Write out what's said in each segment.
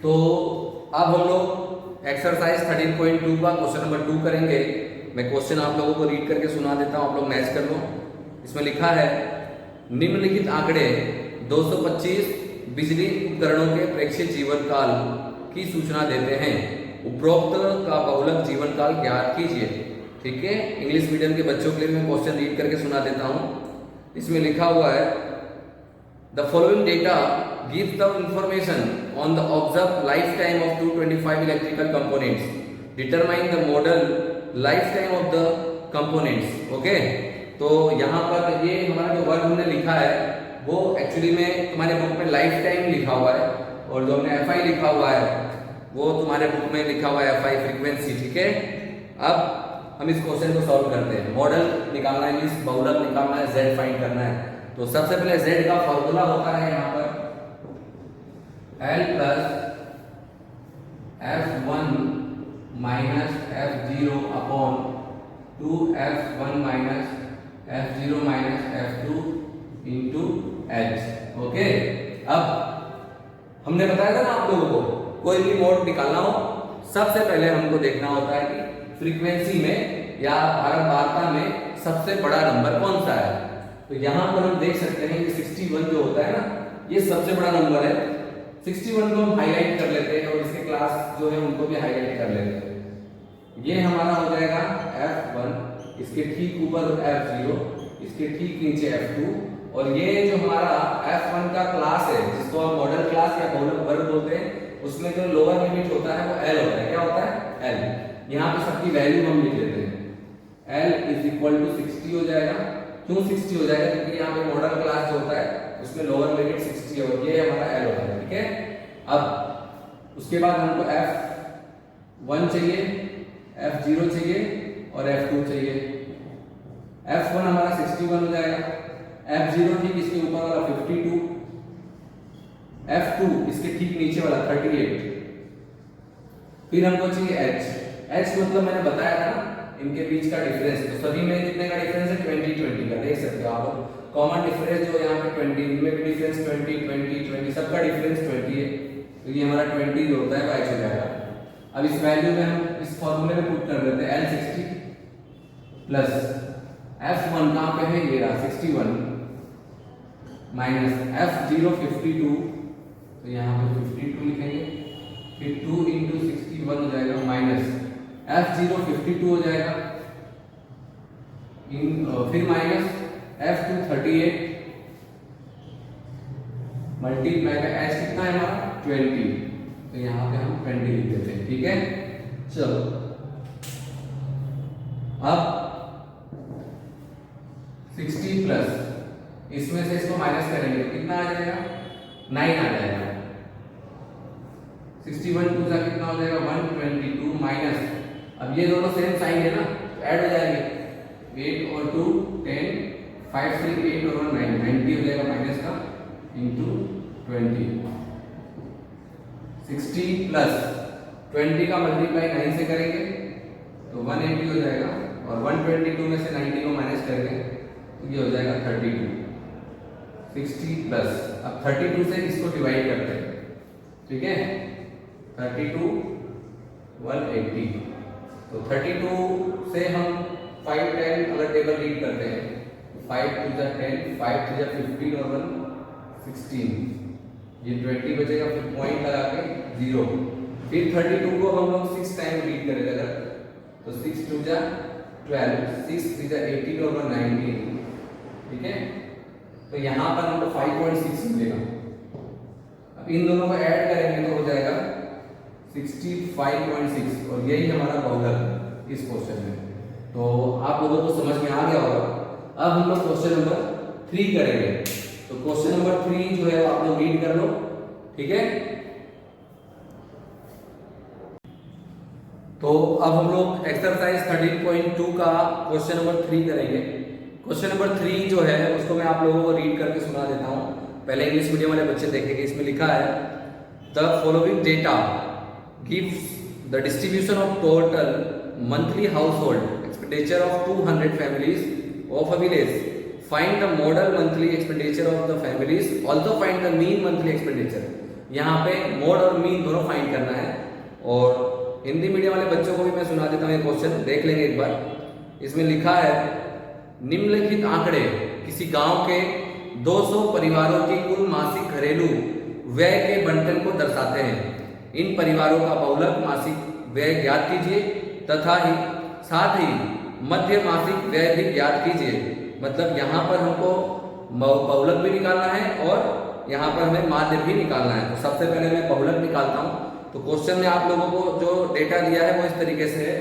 तो अब हम लोग एक्सरसाइज 13.2 का क्वेश्चन नंबर 2 करेंगे। मैं क्वेश्चन आप लोगों को रीड करके सुना देता हूँ, आप लोग मैच कर लो। इसमें लिखा है निम्नलिखित आंकड़े 225 बिजली उपकरणों के प्रेक्षित जीवन काल की सूचना देते हैं। उपरोक्त का बहुलक जीवन काल ज्ञात कीजिए। ठीक है, इंग्लिश मीडियम के बच्चों के लिए मैं क्वेश्चन रीड करके सुना देता हूँ। इसमें लिखा हुआ है the following data gives the information on the observed lifetime of 225 electrical components. Determine the model lifetime of the components. Okay? तो यहाँ पर ये हमारा जो वर्ड हमने लिखा है वो एक्चुअली में तुम्हारे बुक में लाइफ टाइम लिखा हुआ है, और जो हमने एफआई लिखा हुआ है वो तुम्हारे बुक में लिखा हुआ है एफआई फ्रीक्वेंसी। ठीक है, अब हम इस क्वेश्चन को सॉल्व करते हैं। मॉडल निकालना है, मींस बहुलक निकालना है, जेड फाइंड करना है। तो सबसे पहले जेड का फॉर्मूला होता है यहाँ पर L plus F1 minus F0 upon 2F1 minus F0 minus F2 into H। Okay, अब हमने बताया था ना आप लोगों को, कोई भी मोड निकालना हो सबसे पहले हमको देखना होता है कि फ्रीक्वेंसी में या भारत वार्ता में सबसे बड़ा नंबर कौन सा है। तो यहाँ पर हम देख सकते हैं कि 61 जो होता है ना, ये सबसे बड़ा नंबर है। 61 को हम हाईलाइट कर लेते हैं और इसके क्लास जो है उनको भी हाईलाइट कर लेते हैं। ये हमारा हो जाएगा F1, इसके ठीक ऊपर F0, इसके ठीक नीचे F2, और ये जो हमारा F1 का क्लास है जिसको हम मॉडल क्लास या बहुलक वर्ग बोलते हैं, उसमें जो लोअर लिमिट होता है वो L होता है। क्या होता है? L। यहाँ पे सबकी वैल्यू हम लिख लेते हैं। L इज इक्वल टू 60 हो जाएगा। क्यों 60 हो जाएगा? क्योंकि यहाँ पे मॉडल क्लास जो होता है उसमें लोअर लिमिट 60 है और ये हमारा L होता है। ठीक है, अब उसके बाद हमको F1 चाहिए, F0 चाहिए और F2 चाहिए। F1 हमारा 61 हो जाएगा, F0 ठीक इसके ऊपर वाला 52, F2 इसके ठीक नीचे वाला 38, फिर हमको चाहिए H मतलब मैंने बताया था ना इनके बीच का डिफरेंस। तो सभी में कितने का डिफरेंस है? 20 का। देख सकते हो आप, कॉमन डिफरेंस जो यहाँ पे 20, इनमें भी डिफरेंस 20 सबका डिफरेंस 20 है। तो ये हमारा 20 जो होता है बाइक हो जाएगा। अब इस वैल्यू में हम इस फॉर्मूले में पुट कर देते हैं L60 प्लस F1 कहाँ पे है? ये रहा 61 माइनस F0 52, तो यहाँ पे 52 लिखेंगे, फिर 2 इंटू 61 हो जाएगा, माइनस F0 52 हो जाएगा, फिर माइनस F2 38 मल्टीप्लाई का H कितना है हमारा? 20, तो यहाँ पे हम 20 लिख देते हैं। ठीक है, चलो अब 60 प्लस इसमें से इसको माइनस करेंगे तो कितना आ जाएगा? 9 आ जाएगा। 61 2 का कितना हो जाएगा? 122 माइनस, अब ये दोनों सेम साइन है ना तो ऐड हो जाएंगे, 8 और 2 10, 5 3 8 और 1 9, 90 हो जाएगा माइनस का, इंटू 20। 60 प्लस 20 का मल्टीप्लाई 9 से करेंगे तो 180 हो जाएगा, और 122 में से 90 को माइनस करेंगे तो ये हो जाएगा 32। 60 प्लस, अब 32 से इसको डिवाइड करते हैं। ठीक है, 32 180, तो 32 से हम 5 10 अगर टेबल रीड करते हैं, 5 2 जा 10, 5 2 जा 15 और 1 16, ये 20 बचेगा, फिर पॉइंट लगा के 0, फिर 32 को हम लोग 6 टाइम रीड करेंगे अगर, तो 6 2 जा 12, 6 3 जा 18 और 1 19। ठीक है, तो यहाँ पर हमको 5.6 मिलेगा। अब इन दोनों को ऐड करेंगे तो हो जाएगा 65.6, और यही हमारा बहुलक इस क्वेश्चन में। तो आप लोगों को समझ में आ गया होगा। अब हम लोग क्वेश्चन नंबर 3 करेंगे। तो क्वेश्चन नंबर 3 जो है आप लोग रीड कर लो। ठीक है, तो अब हम लोग एक्सरसाइज 13.2 का क्वेश्चन नंबर 3 करेंगे। क्वेश्चन नंबर 3 जो है उसको मैं आप लोगों को रीड करके सुना देता हूँ। पहले इंग्लिश मीडियम वाले बच्चे देखेंगे। इसमें लिखा है the following data gives the distribution of total monthly household expenditure of 200 families of a village. Find the model monthly expenditure of the families. Also find the mean monthly expenditure. यहाँ पे mode और mean दोनों find करना है। और Hindi medium वाले बच्चों को भी मैं सुना देता हूँ ये क्वेश्चन, देख लेंगे एक बार। इसमें लिखा है निम्नलिखित आंकड़े किसी गांव के 200 परिवारों की कुल मासिक घरेलू व्यय के बंटन को दर्शाते हैं। इन परिवारों का बहुलक मासिक व्यय ज्ञात कीजिए तथा साथ ही मध्य मासिक व्यय भी ज्ञात कीजिए। मतलब यहाँ पर हमको बहुलक भी निकालना है और यहाँ पर हमें माध्य भी निकालना है। तो सबसे पहले मैं बहुलक निकालता हूँ। तो क्वेश्चन में आप लोगों को जो डेटा दिया है वो इस तरीके से है।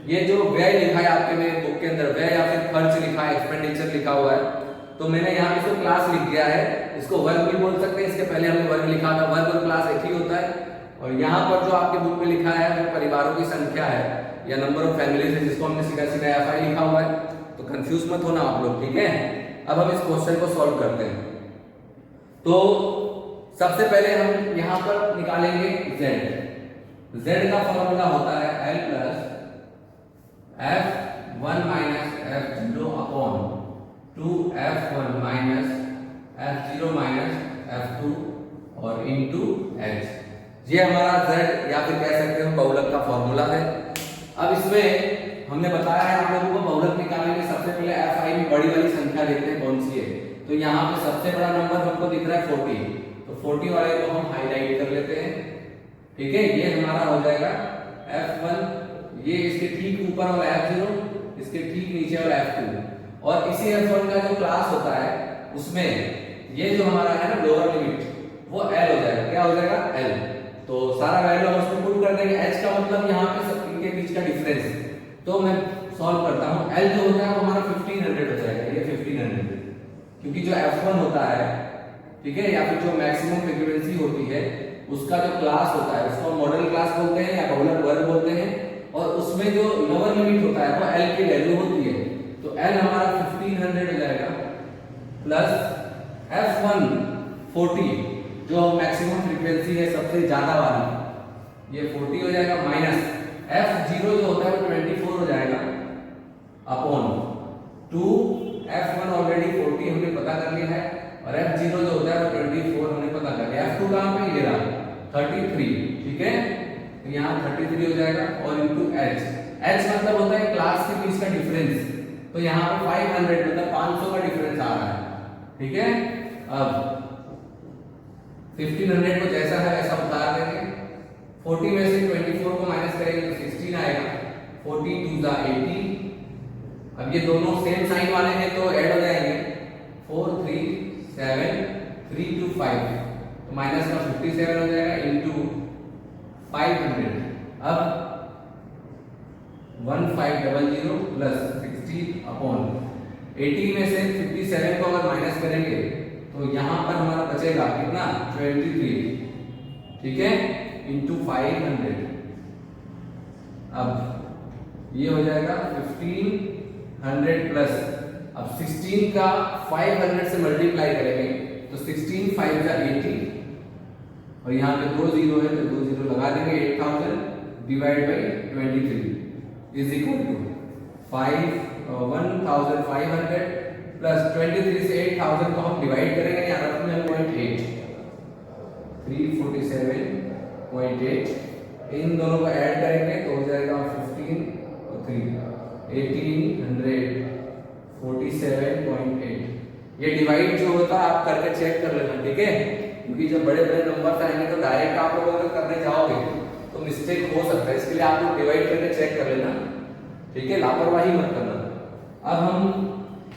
ये जो व्यय लिखा है आपके में बुक के अंदर, व्यय या फिर खर्च लिखा है, एक्सपेंडिचर लिखा हुआ है, तो मैंने यहाँ पे इसको क्लास लिख दिया है। इसको वर्ग भी बोल सकते हैं, इसके पहले हमने वर्ग लिखा था, वर्ग और क्लास एक ही होता है। और यहाँ पर जो आपके बुक में लिखा है वो परिवारों की संख्या है या नंबर ऑफ फैमिलीज है, जिसको हमने सीधा सीधा FI लिखा हुआ है। तो कंफ्यूज मत होना आप लोग, ठीक है। अब हम इस क्वेश्चन को सॉल्व करते हैं। तो सबसे पहले हम यहाँ पर निकालेंगे z का फॉर्मूला होता है L plus F1 minus F0 upon 2F1 minus F0 minus F2 और इंटू H। ये हमारा z या फिर कह सकते हो बहुलक का फॉर्मूला है। अब इसमें हमने बताया है आप लोगों को बहुलक निकालने में सबसे पहले FI में बड़ी वाली संख्या देखते हैं कौन सी है। तो यहाँ पे सबसे बड़ा नंबर हमको दिख रहा है 40, तो 40 वाले को हम हाईलाइट कर लेते हैं, ठीक है। ये हमारा हो जाएगा F1, ये इसके ठीक ऊपर वाला F0, इसके ठीक नीचे वाला F2। और इसी F1 का जो क्लास होता है उसमें ये जो हमारा है ना लोअर लिमिट, वो L हो जाएगा। क्या हो जाएगा? L। तो सारा वैल्यू हम उसको पुट कर देंगे। H का मतलब यहाँ पे सब इनके बीच का डिफरेंस। तो मैं सॉल्व करता हूँ। L जो होता है वो हमारा 1500 हो जाएगा, ये 1500, क्योंकि जो F1 होता है, ठीक है, या फिर जो मैक्सिमम फ्रीक्वेंसी होती है उसका जो क्लास होता है उसको मॉडल क्लास बोलते हैं या बहुलक वर्ग बोलते हैं। और उसमें जो लोअर लिमिट होता है वो L की वैल्यू होती है। तो L हमारा 1500 हो जाएगा प्लस F1 40, जो मैक्सिमम फ्रीक्वेंसी है सबसे ज्यादा वाली, ये 40 हो जाएगा, माइनस F0 जो होता है वो 24 हो जाएगा अपॉन 2। F1 ऑलरेडी 40 हमने पता कर लिया है और F0 जो होता है वो 24 हमने पता कर लिया। F2 कहाँ पे? ये रहा 33, ठीक है। तो यहाँ 33 हो जाएगा और इंटू H। H मतलब होता है क्लास के बीच का डिफरेंस। तो यहाँ पे 500 मतलब 500 का डिफरेंस आ रहा है, ठीक है। अब 1500 को जैसा है वैसा उतार देंगे। 40 में से 24 को माइनस करेंगे तो 16 आएगा। 40 2 दा 80। अब ये दोनों सेम साइन वाले हैं तो ऐड हो जाएंगे। 4 3 7 3 2 5, तो माइनस का 57 हो जाएगा इंटू 500। अब 1500 प्लस 60 अपॉन 80 में से 57 को अगर माइनस करेंगे तो यहाँ पर हमारा बचेगा कितना? 23, ठीक है, इंटू 500। अब ये हो जाएगा 1500 प्लस, अब 16 का 500 से मल्टीप्लाई करेंगे तो 16 5 का 80, और यहाँ पे 2 जीरो है तो 2 जीरो लगा देंगे। 8000 divide by 23 is equal to 1500 plus 23 से 8000 को हम डिवाइड करेंगे, यहाँ रखते हैं 0.8, 347.8। इन दोनों को ऐड करेंगे तो हो जाएगा 15 और 3 1847.8। ये डिवाइड जो होता है आप करके चेक कर लेना, ठीक है, क्योंकि जब बड़े बड़े नंबर आएंगे तो डायरेक्ट आप लोग अगर करने जाओगे तो मिस्टेक हो सकता है। इसके लिए आप लोग डिवाइड करके चेक कर लेना, ठीक है, लापरवाही मत करना। अब हम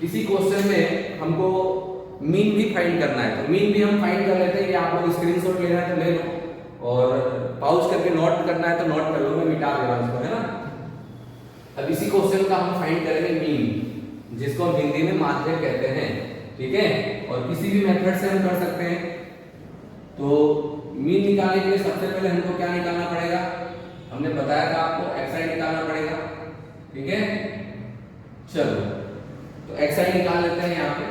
इसी क्वेश्चन में हमको मीन भी फाइंड करना है, तो मीन भी हम फाइंड कर लेते हैं। ये आप लोग स्क्रीनशॉट लेना है तो ले लो, और पाउज करके नोट करना है तो नोट कर लो, मैं मिटा दे रहा हूं इसको, है ना। अब इसी क्वेश्चन का हम फाइंड करेंगे मीन, जिसको हम हिंदी में माध्य कहते हैं, ठीक है, और किसी भी मेथड से हम कर सकते हैं। तो मीन निकालने के लिए सबसे पहले हमको क्या निकालना पड़ेगा? हमने बताया था आपको xi निकालना पड़ेगा, ठीक है। चलो तो xi निकाल लेते हैं। यहाँ पे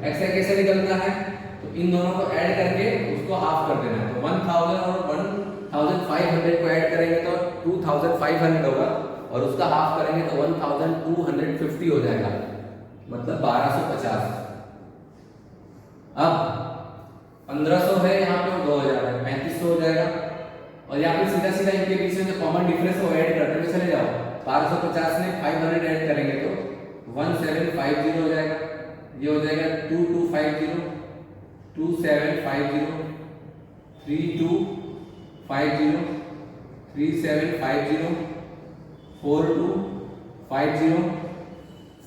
xi कैसे निकलता है? तो इन दोनों को ऐड करके उसको हाफ कर देना है। तो 1000 और 1500 को ऐड करेंगे तो 2500 होगा, और उसका हाफ करेंगे तो 1250 हो जाएगा, मतलब 1250। अब 1500 है यहाँ पे, 2000 है, 3500 हो जाएगा। और यहाँ पे सीधा सीधा इनके बीच में जो कॉमन डिफरेंस है वो ऐड करते हुए चले जाओ। 1250 में 500 ऐड करेंगे तो 1750 हो जाएगा। ये हो जाएगा 2250, 2750, 3250, 3750, 4250,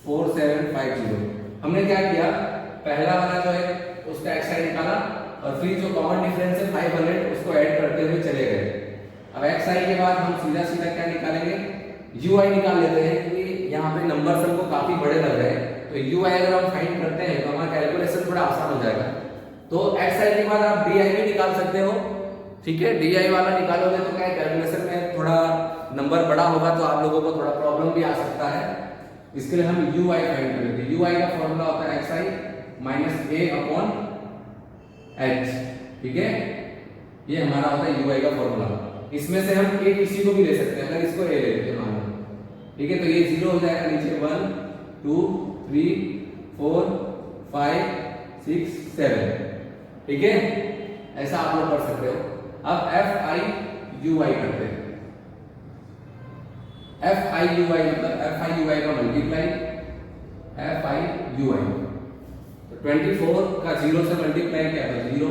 4750। हमने क्या किया, पहला वाला जो है उसका xi निकाला और फिर जो कॉमन डिफरेंस है 500 उसको ऐड करते हुए चले गए। अब xi के बाद हम सीधा सीधा क्या निकालेंगे, ui निकाल लेते हैं, क्योंकि यहाँ पे नंबर सबको काफी बड़े लग रहे हैं। तो ui अगर हम फाइंड करते हैं तो हमारा कैलकुलेशन थोड़ा आसान हो जाएगा। तो xi के बाद आप di भी निकाल सकते हो, ठीक है। di वाला निकालोगे तो क्या कैलकुलेशन में थोड़ा नंबर बड़ा होगा तो आप लोगों को थोड़ा प्रॉब्लम भी आ सकता है। इसके लिए हम ui फाइंड कर लेते हैं। ui का फॉर्मूला होता है xi minus a upon h, ठीक है। ये हमारा होता है ui का फॉर्मूला। इसमें से हम a किसी को भी ले सकते हैं, अगर इसको a ले लेते हैं मान लो, ठीक है। तो ये 0 हो जाएगा, नीचे 1 2 3 4 5 6 7, ठीक है। ऐसा आप लोग कर सकते हो। अब fi ui करते हैं। fi ui मतलब fi ui का मल्टीप्लाई fi ui, तो 24 का 0 से मल्टीप्लाई किया तो 0,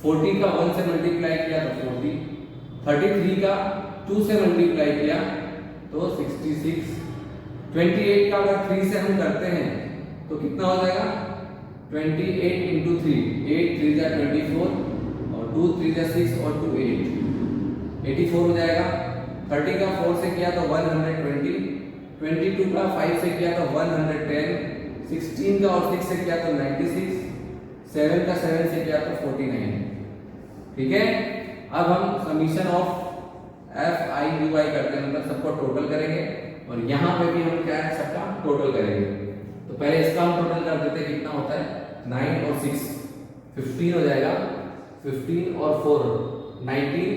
40 का 1 से मल्टीप्लाई किया तो 40, 33 का 2 से मल्टीप्लाई किया तो 66, 28 का अगर 3 से हम करते हैं तो कितना हो जाएगा, 28 इंटू 3, 8 3 जा 24 और 2 3 जा 6 और 2 8, 84 हो जाएगा। 30 का 4 से किया तो 120, 22 का 5 से किया तो 110, 16 का और 6 से किया तो 96, 7 का 7 से किया तो 49, ठीक है। अब हम समीशन ऑफ fi ui करते हैं, मतलब सबको टोटल करेंगे और यहाँ पे भी हम क्या है सबका टोटल करेंगे। तो पहले इसका हम टोटल कर देते हैं, कितना होता है 9 और 6 15 हो जाएगा, 15 और 4 19,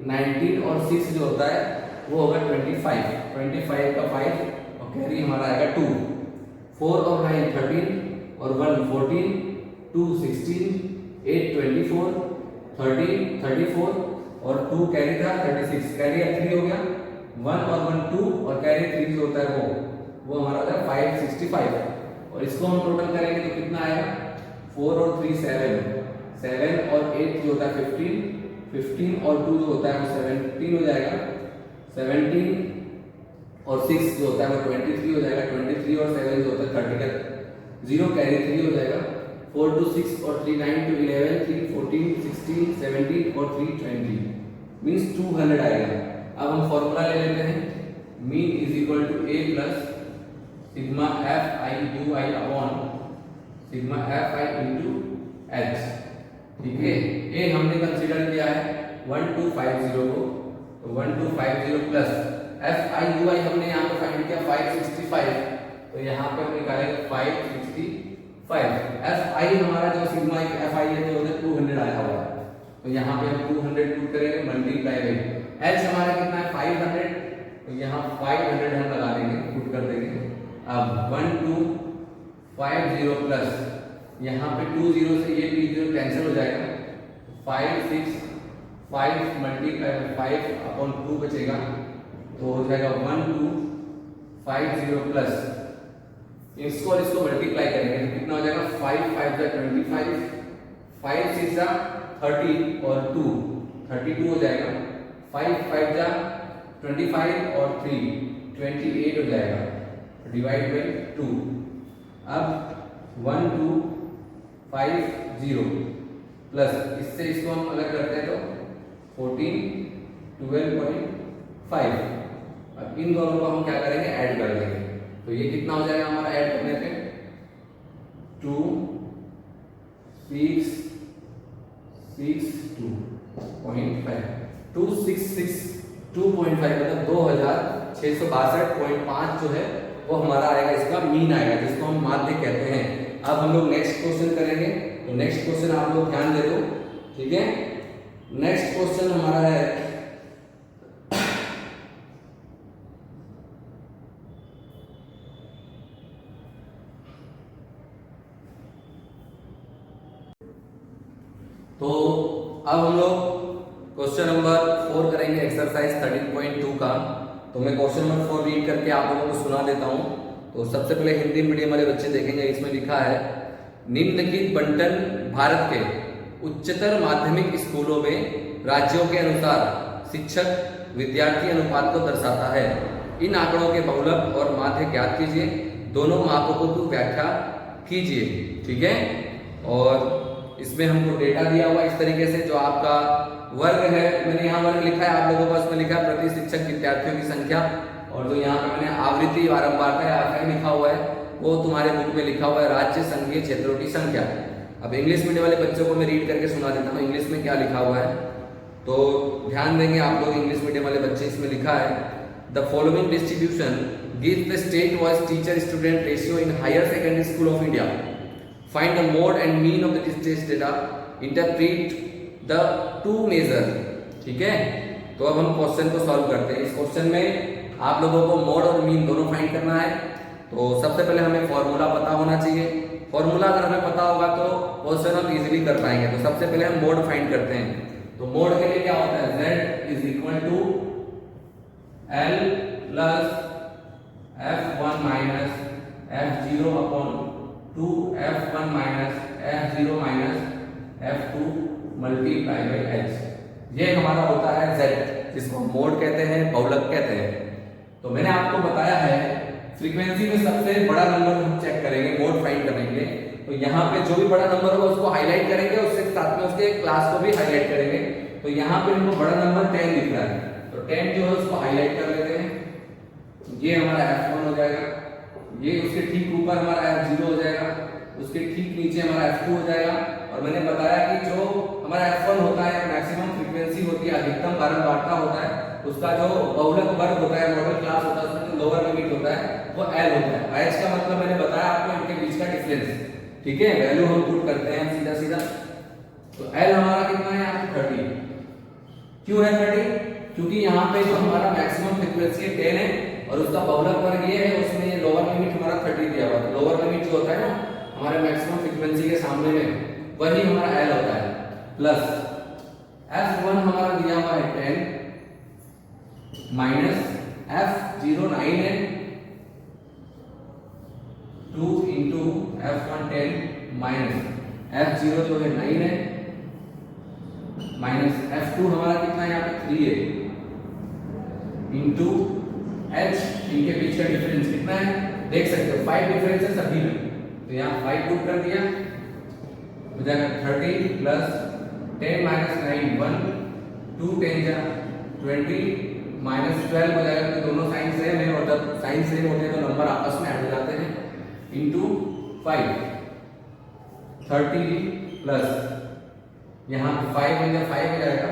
19 और 6 जो होता है वो होगा 25, 25 का 5 और कैरी हमारा आएगा 2, 4 और 9 13 और 1 14, 2 16, 8 24, 30 34 और 2 कैरी था 36, कैरी 3 हो गया, 1 और 1 2 और कैरी 3 जो होता है वो हमारा होता है 565। और इसको हम टोटल करेंगे तो कितना आएगा, 4 और 3 7, 7 और 8 जो होता है 15, 15 और 2 जो होता है वो 17 हो जाएगा, 17 और 6 जो होता है वो 23 हो जाएगा, 23 और 7 जो होता है 30 का 0 कैरी 3 हो जाएगा, 4 to 6 और 3 9 to 11, 3 14 16 17 और 3 20 मीन्स 200 आएगा। अब हम फॉर्मूला ले लेते हैं, mean is equal to a plus sigma fi ui upon sigma fi into h, ठीक है। a हमने कंसीडर किया है 1250 को, तो 1250 प्लस fi ui हमने यहाँ पे फाइंड किया 565, तो यहाँ पे हम निकालेंगे 565। fi हमारा जो सिग्मा fi है जो होता है 200 आया हुआ है, तो यहाँ पे हम 200 पुट करेंगे मल्टीप्लाई बाय h हमारा कितना है 500, तो यहाँ 500 हम लगा देंगे, पुट कर देंगे। अब 1250 प्लस यहाँ पे 20 से ये 20 कैंसिल हो जाएगा, 565 मल्टीप्लाई 5 अपॉन 2 बचेगा, तो हो जाएगा 1250 प्लस इसको और इसको मल्टीप्लाई करेंगे तो कितना हो जाएगा, 5 5 जा 25, 5 6 जा 30 और 2 32 हो जाएगा, 5 5 जा 25 और 3 28 हो जाएगा, डिवाइड बाई 2। अब 1250 प्लस इससे इसको हम अगर करते हैं तो 14 12.5। अब इन दोनों को हम क्या करेंगे, ऐड कर देंगे, तो ये कितना हो जाएगा हमारा ऐड करने पे 2 6 6 2.5 266.2.5 मतलब 2662.5 जो है वो हमारा आएगा, इसका मीन आएगा, जिसको हम माध्य कहते हैं। अब हम लोग नेक्स्ट क्वेश्चन करेंगे, तो नेक्स्ट क्वेश्चन आप लोग ध्यान दे दो, ठीक है। नेक्स्ट क्वेश्चन हमारा है अब हम लोग क्वेश्चन नंबर 4 करेंगे एक्सरसाइज 13.2 का। तो मैं क्वेश्चन नंबर 4 रीड करके आप लोगों को सुना देता हूँ। तो सबसे पहले हिंदी मीडियम वाले बच्चे देखेंगे, इसमें लिखा है निम्नलिखित बंटन भारत के उच्चतर माध्यमिक स्कूलों में राज्यों के अनुसार शिक्षक विद्यार्थी अनुपात को दर्शाता है। इन आंकड़ों के बहुलक और माध्य ज्ञात कीजिए, दोनों मापकों की व्याख्या कीजिए। ठीक है, और इसमें हमको डेटा दिया हुआ इस तरीके से, जो आपका वर्ग है, मैंने यहाँ वर्ग लिखा है, आप लोगों के पास में लिखा है प्रति शिक्षक विद्यार्थियों की संख्या, और जो यहाँ पे मैंने आवृत्ति बारंबारता या आंकड़ा लिखा हुआ है वो तुम्हारे बुक में लिखा हुआ है राज्य संघीय क्षेत्रों की संख्या। अब इंग्लिश मीडियम वाले बच्चों को मैं रीड करके सुना देता हूँ इंग्लिश में क्या लिखा हुआ है, तो ध्यान देंगे आप लोग इंग्लिश मीडियम वाले बच्चे। इसमें लिखा है the following distribution gives the state wise teacher student ratio in higher secondary school of India. Find the mode and mean of the test data, interpret the two measure. ठीक है, तो अब हम क्वेश्चन को सॉल्व करते हैं। इस question में आप लोगों को मोड और मीन दोनों फाइंड करना है। तो सबसे पहले हमें फॉर्मूला पता होना चाहिए। फॉर्मूला अगर हमें पता होगा तो क्वेश्चन हम इजीली कर पाएंगे। तो सबसे पहले हम मोड फाइंड करते हैं। तो मोड के लिए क्या होता है, z is equal to l plus f1 minus f0 upon 2f1 minus f0 minus f2 multiply by h। ये हमारा होता है z, जिसको मोड कहते हैं, बहुलक कहते हैं। तो मैंने आपको बताया है फ्रीक्वेंसी में सबसे बड़ा नंबर हम चेक करेंगे, मोड फाइंड करेंगे। तो यहाँ पे जो भी बड़ा नंबर होगा उसको हाईलाइट करेंगे, उसके साथ में उसके क्लास को भी हाईलाइट करेंगे। तो यहाँ पे हमको बड़ा नंबर 10 दिख रहा है, तो 10 जो है उसको हाईलाइट कर लेते हैं। ये हमारा f1 हो जाएगा, ये उसके ठीक ऊपर हमारा f0 हो जाएगा, उसके ठीक नीचे हमारा f2 हो जाएगा। और मैंने बताया कि जो हमारा f1 होता है मैक्सिमम फ्रीक्वेंसी होती है, अधिकतम बारंबारता होता है, उसका जो बहुलक वर्ग होता है, मॉडल क्लास होता है, उसमें जो लोअर लिमिट होता है वो L होता है। H का मतलब मैंने बताया आपको इनके बीच का डिफरेंस। ठीक है, वैल्यू हम पुट करते हैं सीधा सीधा। तो L हमारा कितना है यहाँ पे 30। क्यों है 30? क्योंकि यहाँ पे जो हमारा मैक्सिमम फ्रीक्वेंसी है 10 है और उसका बहुलक वर्ग ये है, उसमें ये लोअर लिमिट हमारा 30 दिया हुआ है। लोअर लिमिट जो होता है ना हमारे मैक्सिमम फ्रीक्वेंसी के सामने में, वही हमारा L होता है। प्लस f1 हमारा दिया हुआ है 10 माइनस f0 9 है, 2 इंटू f1 10 माइनस f0 जो है 9 है, माइनस f2 हमारा कितना है यहाँ पे 3 है, इंटू h, इनके बीच का डिफरेंस कितना है देख सकते हो, 5 डिफरेंस है सभी में। तो यहाँ 5 पुट कर दिया, हो जाएगा 30 प्लस 10 माइनस 9 1, 2 10 जा 20 माइनस 12 हो जाएगा। तो दोनों साइन सेम है, और जब साइन सेम होते हैं तो नंबर आपस में ऐड हो जाते हैं। इंटू 5 30 प्लस यहाँ 5 हो जाएगा,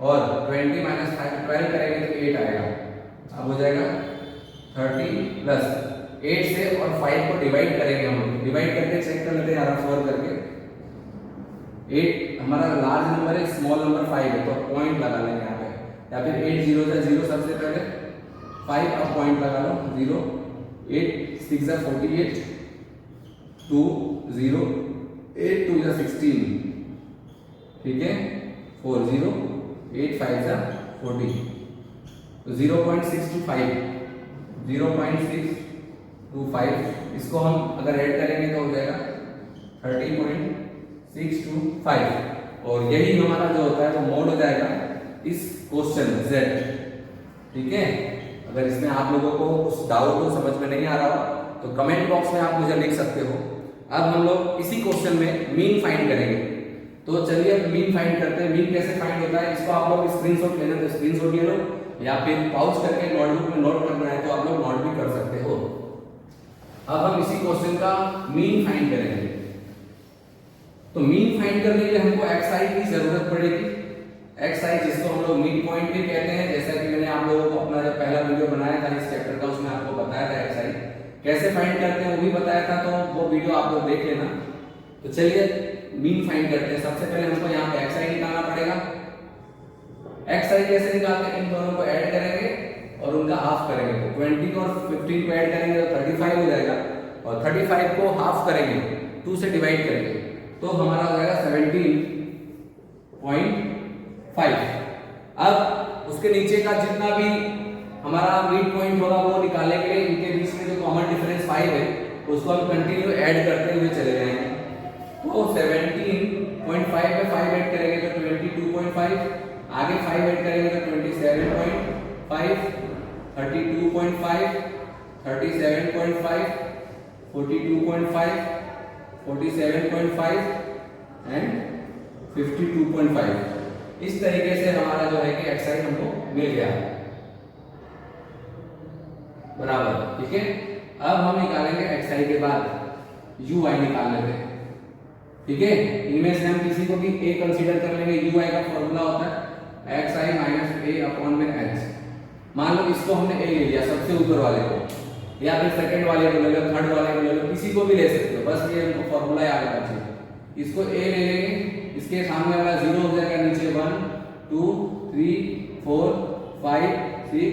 और 20 माइनस 5 12 करेंगे तो 8 आएगा। अब हो जाएगा 30 प्लस 8 से और 5 को डिवाइड करेंगे, हम डिवाइड करके चेक कर लेते हैं आराम से करके। 8 हमारा लार्ज नंबर है, स्मॉल नंबर 5 है, तो पॉइंट लगा लेंगे यहाँ पे, या फिर 8 0 जा 0 सबसे पहले, 5 अब पॉइंट लगा लो 0, 8 6 जा 48, 2 0 8 2 जा 16, ठीक है, 4 0 8 5 जा 40, तो 0.625 0.625, इसको हम अगर ऐड करेंगे तो हो जाएगा 30.625, और यही हमारा जो होता है वो मोड हो जाएगा इस क्वेश्चन Z। ठीक है, अगर इसमें आप लोगों को कुछ डाउट हो, समझ में नहीं आ रहा हो, तो कमेंट बॉक्स में आप मुझे लिख सकते हो। अब हम लोग इसी क्वेश्चन में मीन फाइंड करेंगे। तो चलिए अब मीन फाइंड करते हैं। मीन कैसे फाइंड होता है, इसको आप लोग स्क्रीनशॉट लेना तो स्क्रीनशॉट ले लो, या फिर पाउच करके नोटबुक में नोट करना है तो आप लोग नोट भी कर सकते हो। अब हम इसी क्वेश्चन का मीन फाइंड करेंगे। तो मीन फाइंड करने के लिए हमको xi की जरूरत पड़ेगी। xi जिसको हम लोग मिड पॉइंट भी कहते हैं, जैसा कि मैंने आप लोगों को अपना जो पहला वीडियो बनाया था इस चैप्टर का, उसमें आपको बताया था xi कैसे फाइंड करते हैं वो भी बताया था, तो वो वीडियो आप लोग देख लेना। तो चलिए मीन फाइंड करते हैं। सबसे पहले हमको यहाँ पे xi निकालना पड़ेगा। xi कैसे निकालते हैं, इन दोनों को ऐड करेंगे और उनका हाफ करेंगे। तो 20 और 15 को ऐड करेंगे तो 35 हो जाएगा, और 35 को हाफ करेंगे 2 से डिवाइड करेंगे तो हमारा हो जाएगा 17 अब उसके नीचे का जितना भी हमारा मिड पॉइंट होगा वो निकालने के लिए इनके बीच में जो कॉमन डिफरेंस 5 है उसको हम कंटिन्यू ऐड करते हुए चले जाएंगे। तो 17.5 में 5 ऐड करेंगे तो 22.5, आगे 5 ऐड करेंगे तो 27.5, 32.5, 37.5, 42.5, 47.5 एंड 52.5। इस तरीके से हमारा जो है कि xi हमको मिल गया बराबर। ठीक है, अब हम निकालेंगे xi के बाद ui निकाल लेते हैं। ठीक है, इनमें से हम किसी को भी a कंसीडर कर लेंगे। ui का फॉर्मूला होता है xi माइनस a अपॉन में h। मान लो इसको हमने a ले लिया, सबसे ऊपर वाले को, या फिर सेकंड वाले को ले लो, थर्ड वाले को ले लो, किसी को भी ले सकते हो, बस ये हमको फॉर्मूला याद रखना चाहिए। इसको a ले लेंगे, इसके सामने वाला 0 हो जाएगा, नीचे 1 2 3 4 5 6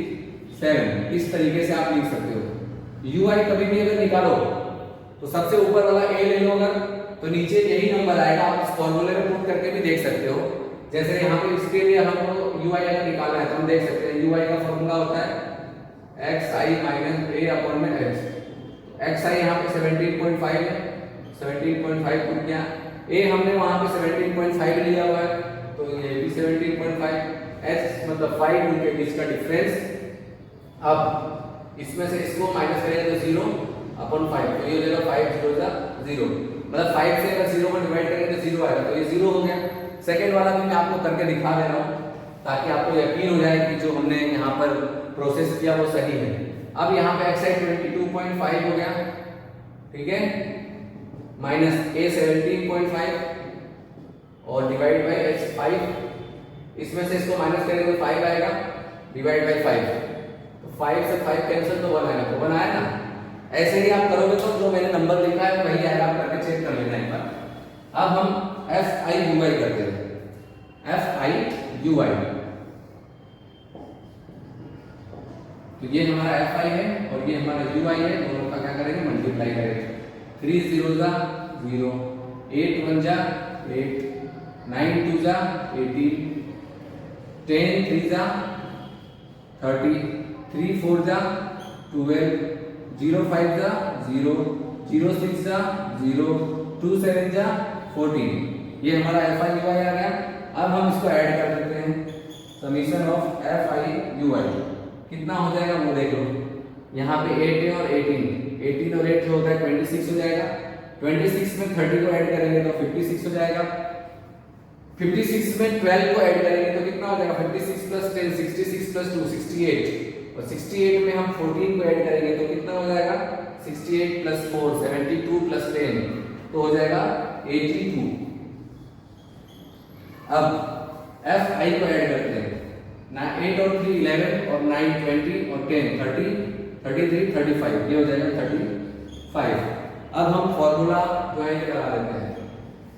7। इस तरीके से आप लिख सकते हो। ui कभी भी अगर निकालो तो सबसे ऊपर वाला a ले लो, अगर तो नीचे यही नंबर आएगा। आप इस फॉर्मूले में पुट करके भी देख सकते हो। जैसे यहाँ पे इसके लिए हमको ui अगर निकालना है तो हम देख सकते हैं ui का फॉर्मूला होता है xi माइनस a अपॉन में h। xi यहाँ पे 17.5 है, 17.5 पुट किया, a हमने वहां पे 17.5 लिया हुआ है तो ये भी 17.5, h मतलब 5 उनके बीच का डिफरेंस। अब इसमें से इसको माइनस करेंगे तो 0 अपॉन 5, तो ये हो जाएगा 5 0 का 0, मतलब 5 से अगर 0 को डिवाइड करेंगे तो 0 आएगा, तो ये 0 हो गया। सेकंड वाला भी मैं आपको करके दिखा दे रहा हूं ताकि आपको यकीन हो जाए कि जो हमने यहाँ पर प्रोसेस किया वो सही है। अब यहाँ पे xi 22.5 हो गया, ठीक है, माइनस a 17.5 और डिवाइड बाय h 5। इसमें से इसको माइनस करेंगे तो 5 आएगा, डिवाइड बाय 5, तो 5 से 5 कैंसिल तो 1 आएगा, तो 1 आया ना। ऐसे ही आप करोगे तो जो मैंने नंबर लिखा है वही आएगा, आप करके चेक कर लेना एक बार। अब हम fi ui करते हैं, fi ui, तो ये हमारा fi है और ये हमारा ui है, दोनों का क्या करेंगे मल्टीप्लाई करेंगे। 3 0 जा 0, 8 1 जा 8, 9 2 जा 18, 10 3 जा 30, 3 4 जा 12, 0 5 जा 0, 0 6 जा 0, 2 7 जा 14। ये हमारा fi ui आ गया। अब हम इसको ऐड कर देते हैं, समीशन ऑफ fi ui कितना हो जाएगा वो देख लो। यहाँ पे 8 है और 18, 18 और 8 जो होता है 26 हो जाएगा। 26 में 30 को ऐड करेंगे तो 56 हो जाएगा। 56 में 12 को ऐड करेंगे तो कितना हो जाएगा 56 प्लस 10 66 प्लस 2 68, और 68 में हम 14 को ऐड करेंगे तो कितना हो जाएगा 68 प्लस 4 72 प्लस 10 तो हो जाएगा 82। अब fi को ऐड करते हैं ना, 8 और 3 11 और 9 20 और 10 30 33 35, ये हो जाएगा 35। अब हम फॉर्मूला जो है लगा लेते हैं,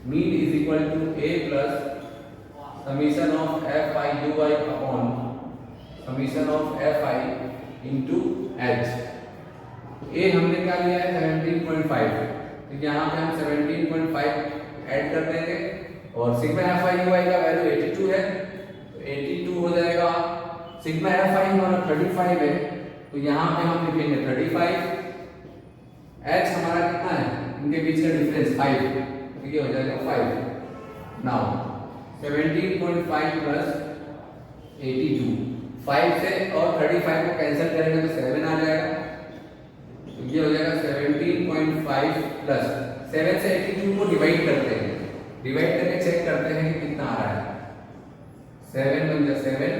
mean is equal to a plus summation of fi ui upon summation of fi into h। a हमने क्या लिया है 17.5, तो यहाँ पे हम 17.5 ऐड कर देंगे और सिग्मा fi ui का वैल्यू 82 है, तो 82 हो जाएगा। सिग्मा fi हमारा 35 है तो यहाँ पे हम लिखेंगे 35, h हमारा कितना है इनके बीच का डिफरेंस 5, तो ये हो जाएगा 5। नाउ 17.5 प्लस 82, 5 से और 35 को कैंसिल करेंगे तो 7 आ जाएगा, तो ये हो जाएगा 17.5 प्लस 7 से 82 को डिवाइड करते हैं, डिवाइड करके चेक करते हैं कि कितना आ रहा है। 7 1 जा 7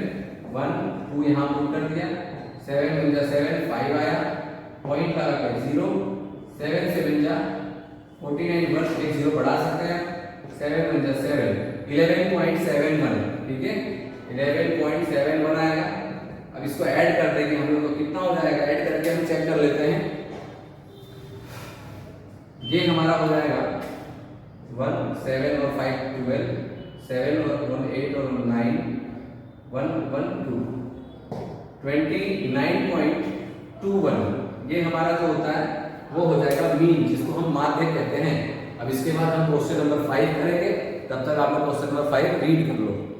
1 2 यहाँ पुट कर दिया, 7 1 जा 7 5 आया, पॉइंट लगा के 0, 7 से 1 जा 49 वर्ष एक 0 बढ़ा सकते हैं, 7 1 जा 7 11.71, ठीक है 11.71 आएगा। अब इसको ऐड कर देंगे हम लोग तो कितना हो जाएगा, ऐड करके हम चेक कर लेते हैं। ये हमारा हो जाएगा 1 7 और 5 12, 7 और 1 8 और 9 1 1 2 29.21, ये हमारा जो होता है वो हो जाएगा मीन, जिसको हम माध्य कहते हैं। अब इसके बाद हम क्वेश्चन नंबर 5 करेंगे तब तक आप लोग क्वेश्चन नंबर 5 रीड कर लो।